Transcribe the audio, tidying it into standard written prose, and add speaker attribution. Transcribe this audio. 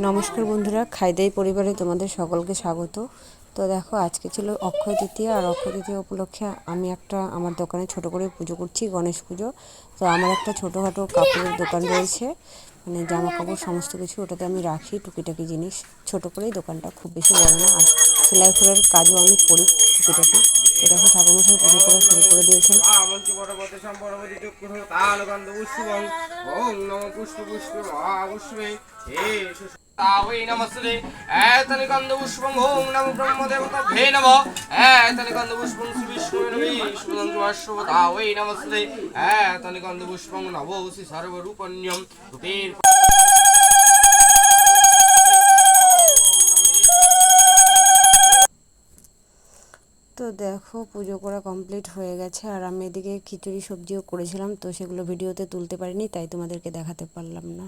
Speaker 1: নমস্কার বন্ধুরা, খাইদাই পরিবারে তোমাদের সকলকে স্বাগত। তো দেখো, আজকে ছিল অক্ষয় তৃতীয়া, আর অক্ষয় তৃতীয়া উপলক্ষে আমি আমার দোকানে ছোট করে পুজো করছি, গণেশ পুজো। তো আমার একটা ছোটোখাটো কাপড়ের দোকান রয়েছে, মানে জামা কাপড় সমস্ত কিছু ওটাতে আমি রাখি, টুকিটাকি জিনিস ছোট করেই দোকানটা, খুব বেশি বড় না। আর সেলাই ফুলের কাজও আমি করি টুকিটাকি। তো দেখো, ঠাকুরমশাই পুজো করা শুরু করে দিয়েছেন।
Speaker 2: নমস্তে এতনি গন্ধ পুষ্পং ওম নমো ব্রহ্মদেবতাভ্যে নমঃ এতনি গন্ধ পুষ্পং শ্রী বিষ্ণুবে নমঃ শুভদন্তুশ্বতাওই নমস্তে এতনি গন্ধ পুষ্পং নভো শ্রী সর্বরূপণ্যম রূপের।
Speaker 1: তো দেখো, পুজো করা কমপ্লিট হয়ে গেছে, আর আমি এদিকে খিচুড়ি সবজিও করেছিলাম, তো সেগুলো ভিডিওতে তুলতে পারিনি, তাই তোমাদেরকে দেখাতে পারলাম না।